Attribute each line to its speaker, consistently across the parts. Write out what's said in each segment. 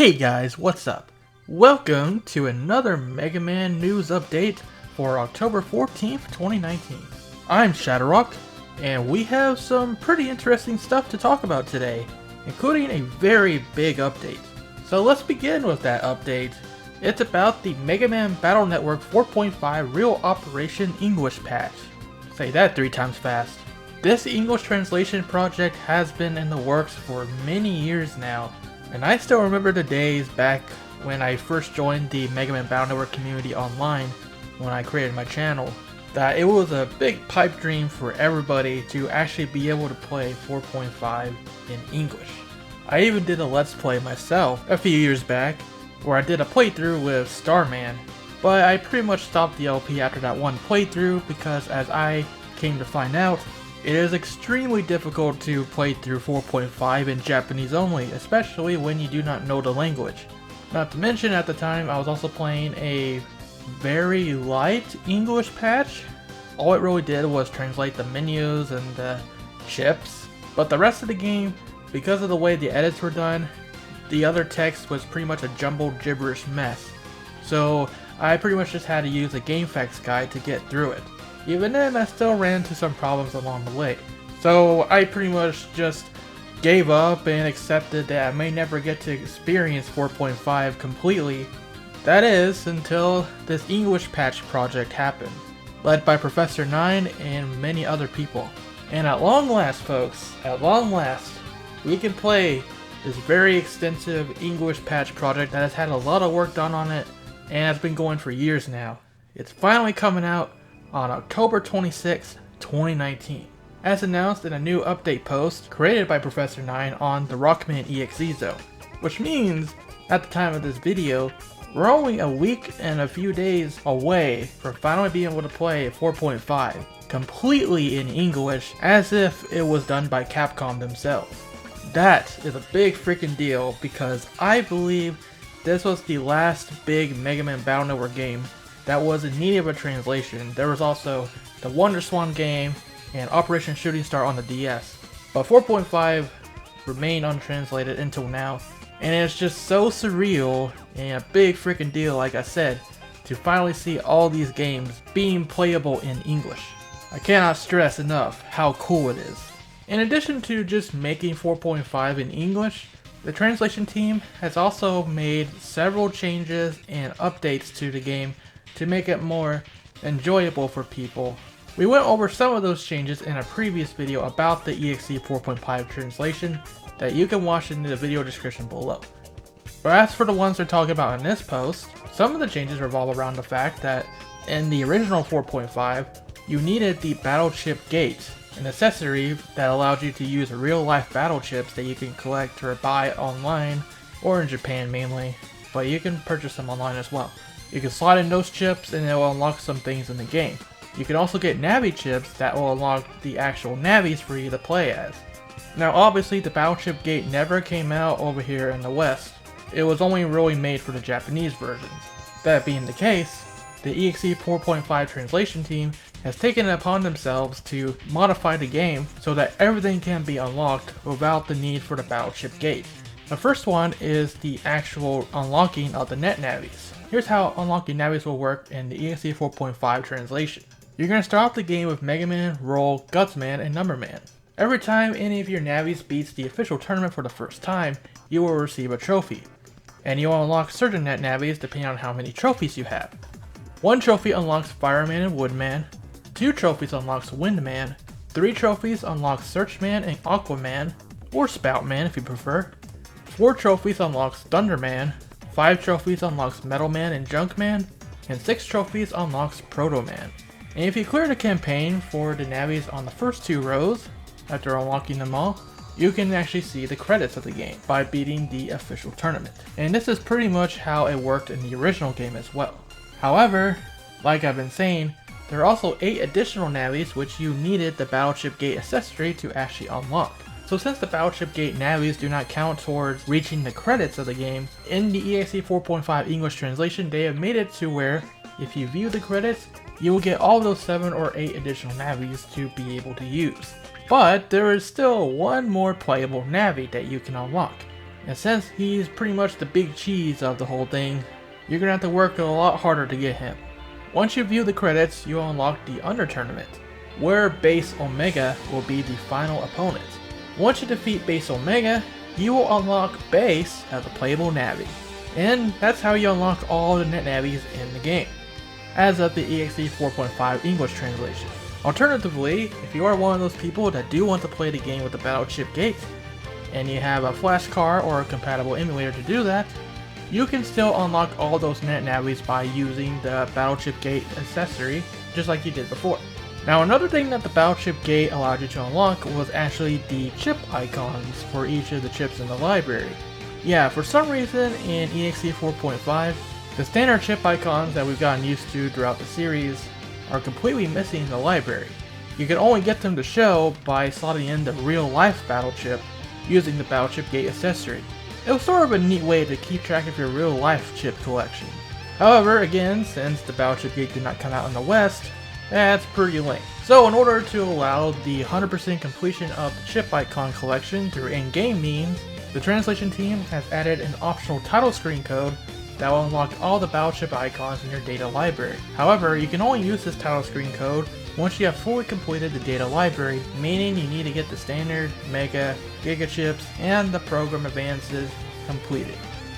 Speaker 1: Hey guys, what's up? Welcome to another Mega Man news update for October 14th, 2019. I'm ShadowRock, and we have some pretty interesting stuff to talk about today, including a very big update. So let's begin with that update. It's about the Mega Man Battle Network 4.5 Real Operation English patch. Say that 3 times fast. This English translation project has been in the works for many years now, and I still remember the days back when I first joined the Mega Man Battle Network community online when I created my channel, that it was a big pipe dream for everybody to actually be able to play 4.5 in English. I even did a Let's Play myself a few years back where I did a playthrough with Starman, but I pretty much stopped the LP after that one playthrough because, as I came to find out, it is extremely difficult to play through 4.5 in Japanese only, especially when you do not know the language. Not to mention, at the time I was also playing a very light English patch. All it really did was translate the menus and the chips, but the rest of the game, because of the way the edits were done, the other text was pretty much a jumbled gibberish mess. So I pretty much just had to use a GameFAQs guide to get through it. Even then, I still ran into some problems along the way. So I pretty much just gave up and accepted that I may never get to experience 4.5 completely. That is, until this English patch project happened, led by Professor 9 and many other people. And at long last, folks, at long last, we can play this very extensive English patch project that has had a lot of work done on it and has been going for years now. It's finally coming out on October 26, 2019, as announced in a new update post created by Professor 9 on the Rockman EXE zone. Which means, at the time of this video, we're only a week and a few days away from finally being able to play 4.5 completely in English, as if it was done by Capcom themselves. That is a big freaking deal because I believe this was the last big Mega Man Battle Network game that was in need of a translation. There was also the Wonder Swan game and Operation Shooting Star on the DS. But 4.5 remained untranslated until now, and it's just so surreal and a big freaking deal, like I said, to finally see all these games being playable in English. I cannot stress enough how cool it is. In addition to just making 4.5 in English, the translation team has also made several changes and updates to the game to make it more enjoyable for people. We went over some of those changes in a previous video about the EXE 4.5 translation that you can watch in the video description below. But as for the ones we're talking about in this post, some of the changes revolve around the fact that in the original 4.5, you needed the battle chip gate, an accessory that allowed you to use real life battle chips that you can collect or buy online, or in Japan mainly, but you can purchase them online as well. You can slide in those chips and it will unlock some things in the game. You can also get Navi chips that will unlock the actual Navis for you to play as. Now obviously the battle chip gate never came out over here in the West. It was only really made for the Japanese versions. That being the case, the EXE 4.5 translation team has taken it upon themselves to modify the game so that everything can be unlocked without the need for the battle chip gate. The first one is the actual unlocking of the net Navis. Here's how unlocking Navis will work in the EXE 4.5 translation. You're going to start off the game with Mega Man, Roll, Gutsman, and Numberman. Every time any of your Navis beats the official tournament for the first time, you will receive a trophy. And you will unlock certain net Navis depending on how many trophies you have. 1 trophy unlocks Fireman and Woodman, 2 trophies unlocks Windman, 3 trophies unlocks Searchman and Aquaman, or Spoutman if you prefer, 4 trophies unlocks Thunderman, 5 trophies unlocks Metal Man and Junkman, and 6 trophies unlocks Proto Man. And if you clear the campaign for the Navis on the first 2 rows, after unlocking them all, you can actually see the credits of the game by beating the official tournament. And this is pretty much how it worked in the original game as well. However, like I've been saying, there are also 8 additional Navis which you needed the Battle Chip Gate accessory to actually unlock. So since the Battle Chip Gate Navis do not count towards reaching the credits of the game, in the EXE 4.5 English translation they have made it to where if you view the credits, you will get all those 7 or 8 additional Navis to be able to use. But there is still one more playable Navi that you can unlock. and since he's pretty much the big cheese of the whole thing, you're gonna have to work a lot harder to get him. Once you view the credits, you'll unlock the Under Tournament, where Base Omega will be the final opponent. Once you defeat Base Omega, you will unlock Base as a playable Navi, and that's how you unlock all the net Navis in the game, as of the EXE 4.5 English translation. Alternatively, if you are one of those people that do want to play the game with the Battleship Gate, and you have a flash car or a compatible emulator to do that, you can still unlock all those net Navis by using the Battleship Gate accessory, just like you did before. Now, another thing that the Battleship Gate allowed you to unlock was actually the chip icons for each of the chips in the library. Yeah, for some reason in EXE 4.5, the standard chip icons that we've gotten used to throughout the series are completely missing in the library. You can only get them to show by slotting in the real-life battle chip using the Battleship Gate accessory. It was sort of a neat way to keep track of your real-life chip collection. However, again, since the Battleship Gate did not come out in the West, that's pretty lame. So in order to allow the 100% completion of the chip icon collection through in-game means, the translation team has added an optional title screen code that will unlock all the Battleship icons in your data library. However, you can only use this title screen code once you have fully completed the data library, meaning you need to get the standard, Mega, Giga chips, and the program advances completed.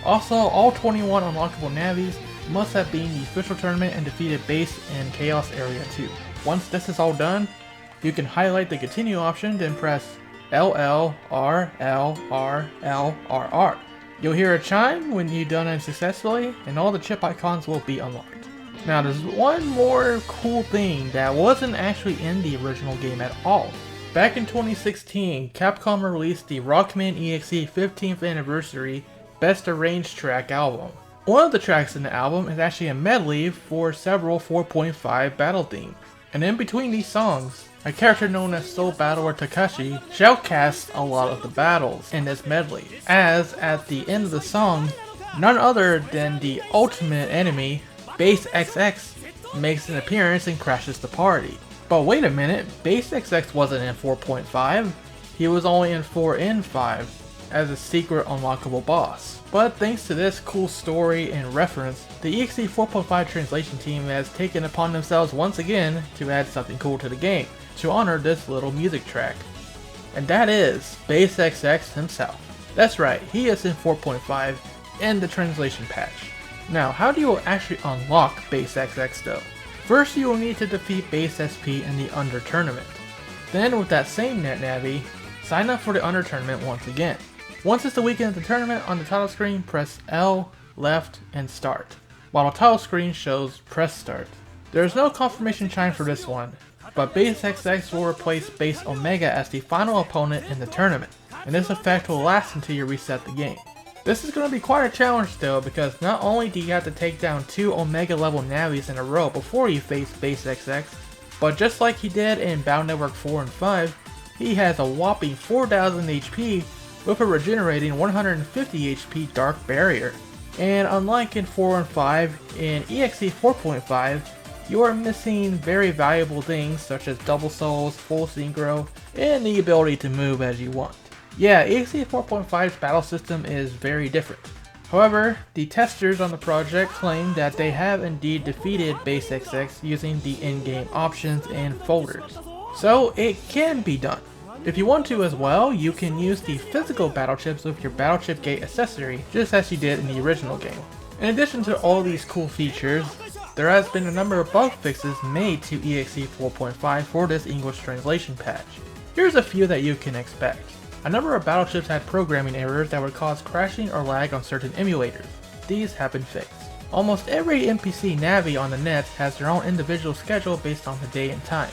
Speaker 1: Also, all 21 unlockable Navis must have been the official tournament and defeated Base and Chaos Area 2. Once this is all done, you can highlight the continue option, then press LL, RL, RL. You'll hear a chime when you've done it successfully, and all the chip icons will be unlocked. Now there's one more cool thing that wasn't actually in the original game at all. Back in 2016, Capcom released the Rockman EXE 15th Anniversary Best Arranged Track album. One of the tracks in the album is actually a medley for several 4.5 battle themes. And in between these songs, a character known as Soul Battler Takashi shoutcasts a lot of the battles in this medley, as at the end of the song, none other than the ultimate enemy, Base XX, makes an appearance and crashes the party. But wait a minute, Base XX wasn't in 4.5, he was only in 4N5 as a secret unlockable boss. But thanks to this cool story and reference, the EXE 4.5 translation team has taken upon themselves once again to add something cool to the game, to honor this little music track. And that is Base XX himself. That's right, he is in 4.5 in the translation patch. Now, how do you actually unlock Base XX though? First, you will need to defeat Base SP in the Under Tournament. Then, with that same net Navi, sign up for the Under Tournament once again. Once it's the weekend of the tournament, on the title screen, press L, left, and start, while the title screen shows press start. There is no confirmation chime for this one, but Base XX will replace Base Omega as the final opponent in the tournament, and this effect will last until you reset the game. This is going to be quite a challenge though, because not only do you have to take down 2 Omega level Navis in a row before you face Base XX, but just like he did in Battle Network 4 and 5, he has a whopping 4000 HP with a regenerating 150 HP Dark Barrier. And unlike in 4 and 5, in EXE 4.5, you are missing very valuable things such as double souls, full synchro, and the ability to move as you want. Yeah, EXE 4.5's battle system is very different. However, the testers on the project claim that they have indeed defeated Base XX using the in-game options and folders. So it can be done. If you want to as well, you can use the physical battle chips with your Battleship Gate accessory, just as you did in the original game. In addition to all these cool features, there has been a number of bug fixes made to EXE 4.5 for this English translation patch. Here's a few that you can expect. A number of battleships had programming errors that would cause crashing or lag on certain emulators. These have been fixed. Almost every NPC Navi on the net has their own individual schedule based on the day and time.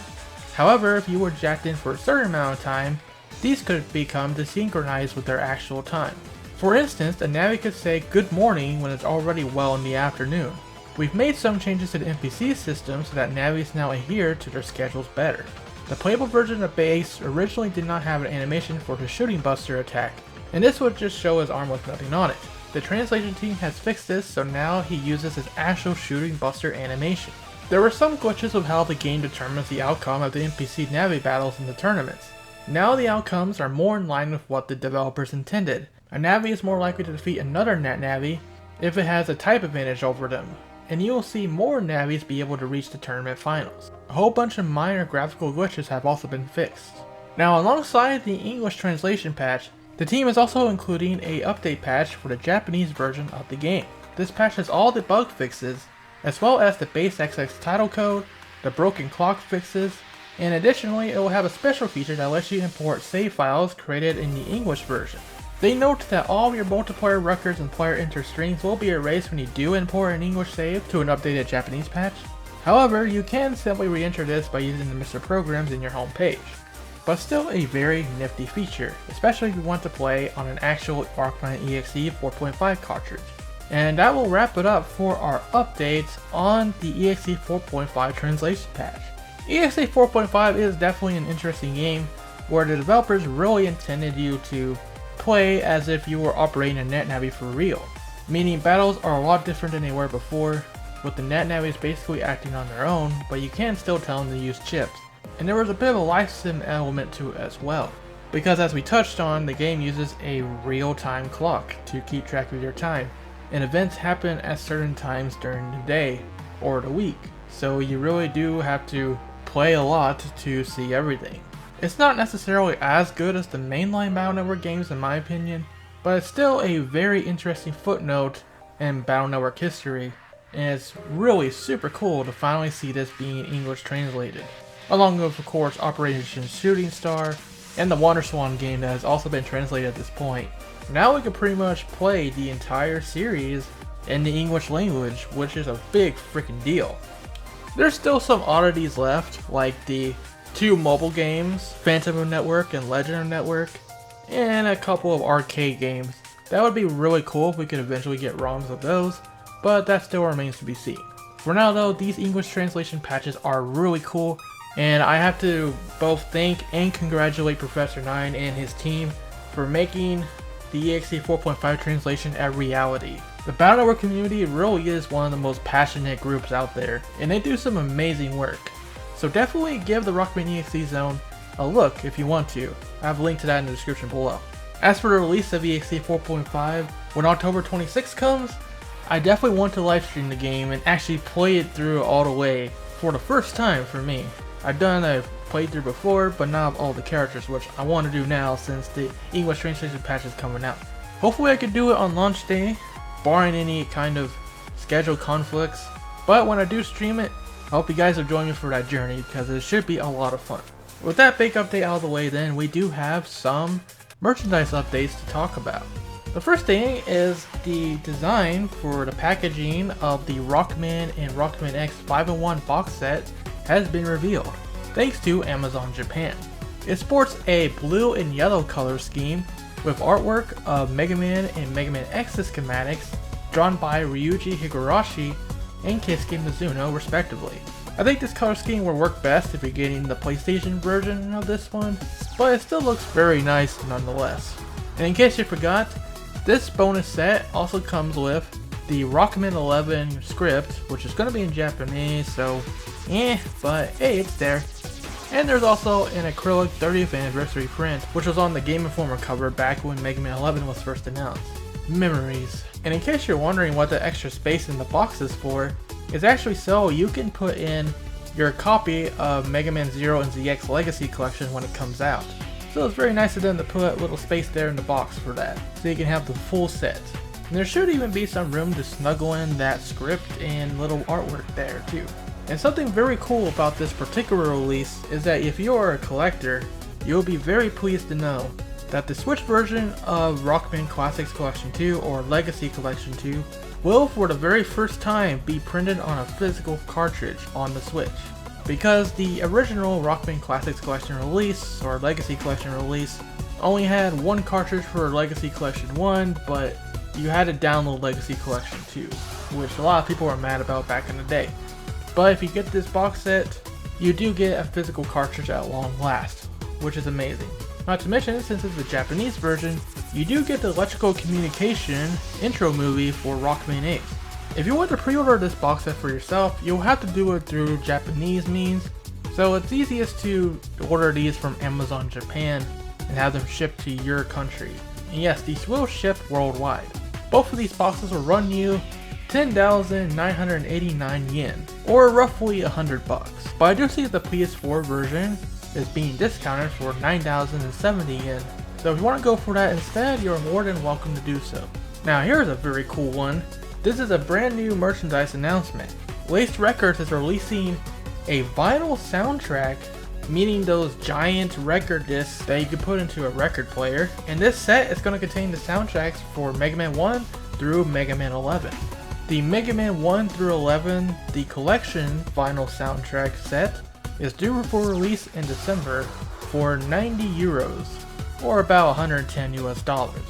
Speaker 1: However, if you were jacked in for a certain amount of time, these could become desynchronized with their actual time. For instance, a Navi could say good morning when it's already well in the afternoon. We've made some changes to the NPC system so that Navis now adhere to their schedules better. The playable version of Base originally did not have an animation for his shooting buster attack, and this would just show his arm with nothing on it. The translation team has fixed this, so now he uses his actual shooting buster animation. There were some glitches with how the game determines the outcome of the NPC Navi battles in the tournaments. Now the outcomes are more in line with what the developers intended, A Navi is more likely to defeat another Net Navi if it has a type advantage over them, and you will see more Navis be able to reach the tournament finals. A whole bunch of minor graphical glitches have also been fixed. Now, alongside the English translation patch, the team is also including a update patch for the Japanese version of the game. This patch has all the bug fixes, as well as the base XX title code, the broken clock fixes, and additionally it will have a special feature that lets you import save files created in the English version. They note that all of your multiplayer records and player enter strings will be erased when you do import an English save to an updated Japanese patch. However, you can simply re-enter this by using the Mr. Programs in your home page. But still a very nifty feature, especially if you want to play on an actual Rockman EXE 4.5 cartridge. And that will wrap it up for our updates on the EXE 4.5 translation patch. EXE 4.5 is definitely an interesting game where the developers really intended you to play as if you were operating a Net Navi for real. Meaning battles are a lot different than they were before, with the Net Navis basically acting on their own, but you can still tell them to use chips. And there was a bit of a life sim element to it as well, because as we touched on, the game uses a real-time clock to keep track of your time, and events happen at certain times during the day or the week, so you really do have to play a lot to see everything. It's not necessarily as good as the mainline Battle Network games in my opinion, but it's still a very interesting footnote in Battle Network history, and it's really super cool to finally see this being English translated. Along with, of course, Operation Shooting Star and the WonderSwan game that has also been translated at this point. Now we can pretty much play the entire series in the English language, which is a big freaking deal. There's still some oddities left, like the 2 mobile games, Phantom of Network and Legend of Network, and a couple of arcade games. That would be really cool if we could eventually get ROMs of those, but that still remains to be seen. For now though, these English translation patches are really cool, and I have to both thank and congratulate Professor 9 and his team for making the EXE 4.5 translation a reality. The Battle Network community really is one of the most passionate groups out there, and they do some amazing work. So definitely give the Rockman EXE zone a look if you want to. I have a link to that in the description below. As for the release of EXE 4.5, when October 26th comes, I definitely want to live stream the game and actually play it through all the way for the first time for me. I've done a playthrough before, but not of all the characters, which I want to do now since the English translation patch is coming out. Hopefully I could do it on launch day, barring any kind of schedule conflicts, but when I do stream it, I hope you guys will join me for that journey because it should be a lot of fun. With that big update out of the way then, we do have some merchandise updates to talk about. The first thing is the design for the packaging of the Rockman and Rockman X 5-in-1 box set has been revealed, thanks to Amazon Japan. It sports a blue and yellow color scheme with artwork of Mega Man and Mega Man X's schematics drawn by Ryuji Higurashi and Keisuke Mizuno respectively. I think this color scheme will work best if you're getting the PlayStation version of this one, but it still looks very nice nonetheless. And in case you forgot, this bonus set also comes with the Rockman 11 script, which is going to be in Japanese, so but hey, it's there. And there's also an acrylic 30th anniversary print, which was on the Game Informer cover back when Mega Man 11 was first announced. Memories. And in case you're wondering what the extra space in the box is for, it's actually so you can put in your copy of Mega Man 0 and ZX Legacy Collection when it comes out. So it's very nice of them to put a little space there in the box for that, so you can have the full set. And there should even be some room to snuggle in that script and little artwork there too. And something very cool about this particular release is that if you are a collector, you'll be very pleased to know that the Switch version of Rockman Classics Collection 2 or Legacy Collection 2 will for the very first time be printed on a physical cartridge on the Switch. Because the original Rockman Classics Collection release or Legacy Collection release only had one cartridge for Legacy Collection 1, but you had to download Legacy Collection 2, which a lot of people were mad about back in the day. But if you get this box set, you do get a physical cartridge at long last, which is amazing. Not to mention, since it's the Japanese version, you do get the Electrical Communication intro movie for Rockman X. If you want to pre-order this box set for yourself, you'll have to do it through Japanese means, so it's easiest to order these from Amazon Japan and have them shipped to your country. And yes, these will ship worldwide. Both of these boxes will run you 10,989 yen, or roughly $100 bucks. But I do see that the PS4 version is being discounted for 9,070 yen. So if you want to go for that instead, you're more than welcome to do so. Now here's a very cool one. This is a brand new merchandise announcement. Laced Records is releasing a vinyl soundtrack, meaning those giant record discs that you can put into a record player. And this set is going to contain the soundtracks for Mega Man 1 through Mega Man 11. The Mega Man 1 through 11, the collection vinyl soundtrack set, is due for release in December for 90 euros, or about 110 US dollars.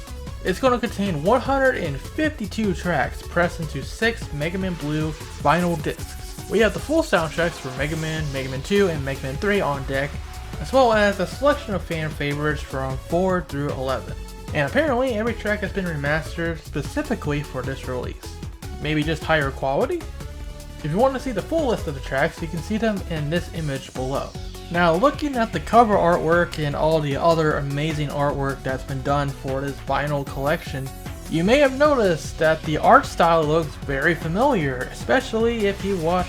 Speaker 1: It's going to contain 152 tracks pressed into 6 Mega Man Blue vinyl discs. We have the full soundtracks for Mega Man 2, and Mega Man 3 on deck, as well as a selection of fan favorites from 4 through 11. And apparently every track has been remastered specifically for this release. Maybe just higher quality? If you want to see the full list of the tracks, you can see them in this image below. Now looking at the cover artwork and all the other amazing artwork that's been done for this vinyl collection, you may have noticed that the art style looks very familiar, especially if you watch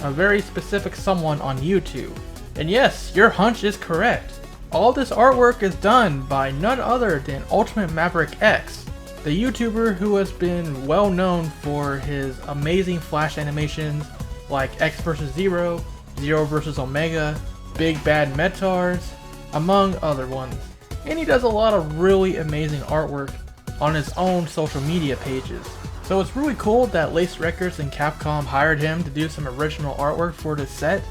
Speaker 1: a very specific someone on YouTube. And yes, your hunch is correct. All this artwork is done by none other than Ultimate Maverick X, the YouTuber who has been well known for his amazing Flash animations like X vs. Zero, Zero vs. Omega, Big Bad Metars, among other ones. And he does a lot of really amazing artwork on his own social media pages. So it's really cool that Laced Records and Capcom hired him to do some original artwork for this set.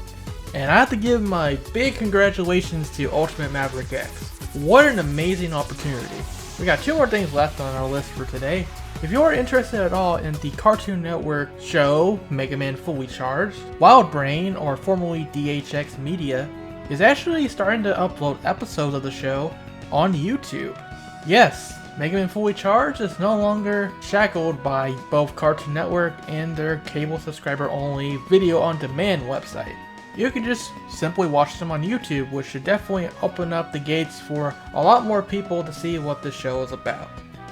Speaker 1: And I have to give my big congratulations to Ultimate Maverick X. What an amazing opportunity. We got 2 more things left on our list for today. If you are interested at all in the Cartoon Network show Mega Man Fully Charged, Wild Brain, or formerly DHX Media, is actually starting to upload episodes of the show on YouTube. Yes, Mega Man Fully Charged is no longer shackled by both Cartoon Network and their cable subscriber only video on demand website. You can just simply watch them on YouTube, which should definitely open up the gates for a lot more people to see what the show is about.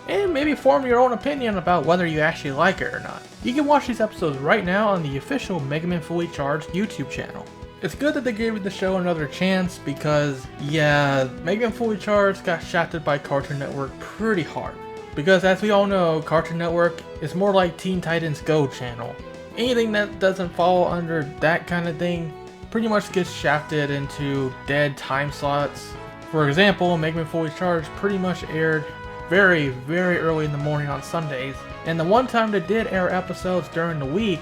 Speaker 1: And maybe form your own opinion about whether you actually like it or not. You can watch these episodes right now on the official Mega Man Fully Charged YouTube channel. It's good that they gave the show another chance because, yeah, Mega Man Fully Charged got shafted by Cartoon Network pretty hard. Because as we all know, Cartoon Network is more like Teen Titans Go channel. Anything that doesn't fall under that kind of thing pretty much gets shafted into dead time slots. For example, Mega Man Fully Charged pretty much aired very early in the morning on Sundays. And the one time they did air episodes during the week,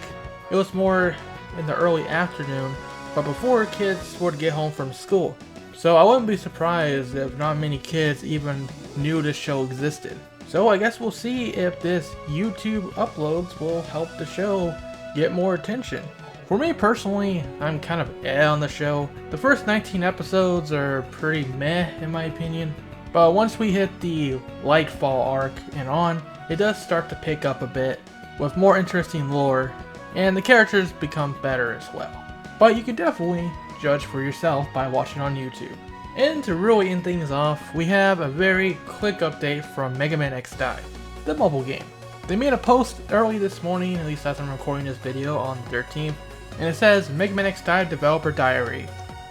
Speaker 1: it was more in the early afternoon, but before kids would get home from school. So I wouldn't be surprised if not many kids even knew this show existed. So I guess we'll see if this YouTube uploads will help the show get more attention. For me personally, I'm kind of on the show. The first 19 episodes are pretty meh in my opinion, but once we hit the Lightfall arc and on, it does start to pick up a bit with more interesting lore, and the characters become better as well. But you can definitely judge for yourself by watching on YouTube. And to really end things off, we have a very quick update from Mega Man X Die, the mobile game. They made a post early this morning, at least as I'm recording this video on the 13th, and it says Mega Man X Die Developer Diary.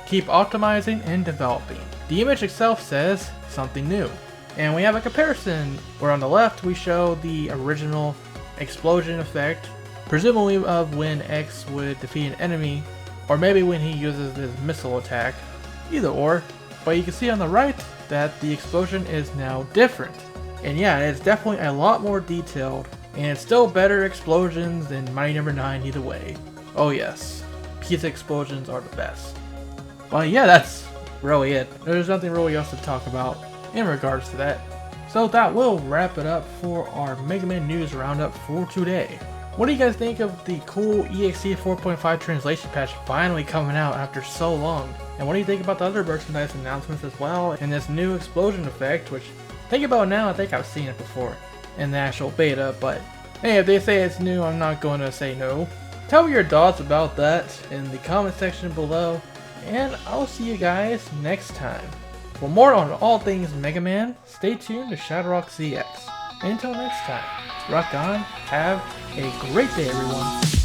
Speaker 1: Keep optimizing and developing. The image itself says something new. And we have a comparison where on the left we show the original explosion effect, presumably of when X would defeat an enemy, or maybe when he uses his missile attack, either or. But you can see on the right that the explosion is now different. And yeah, it's definitely a lot more detailed, and it's still better explosions than Mighty Number 9 either way. Oh yes, pizza explosions are the best. But yeah, that's really it. There's nothing really else to talk about in regards to that. So that will wrap it up for our Mega Man News Roundup for today. What do you guys think of the cool EXE 4.5 translation patch finally coming out after so long? And what do you think about the other merchandise announcements as well, and this new explosion effect, which, think about it now, I think I've seen it before in the actual beta, but hey, if they say it's new, I'm not going to say no. Tell me your thoughts about that in the comment section below, and I'll see you guys next time. For more on all things Mega Man, stay tuned to ShadowRockZX. Until next time, rock on, have a great day everyone.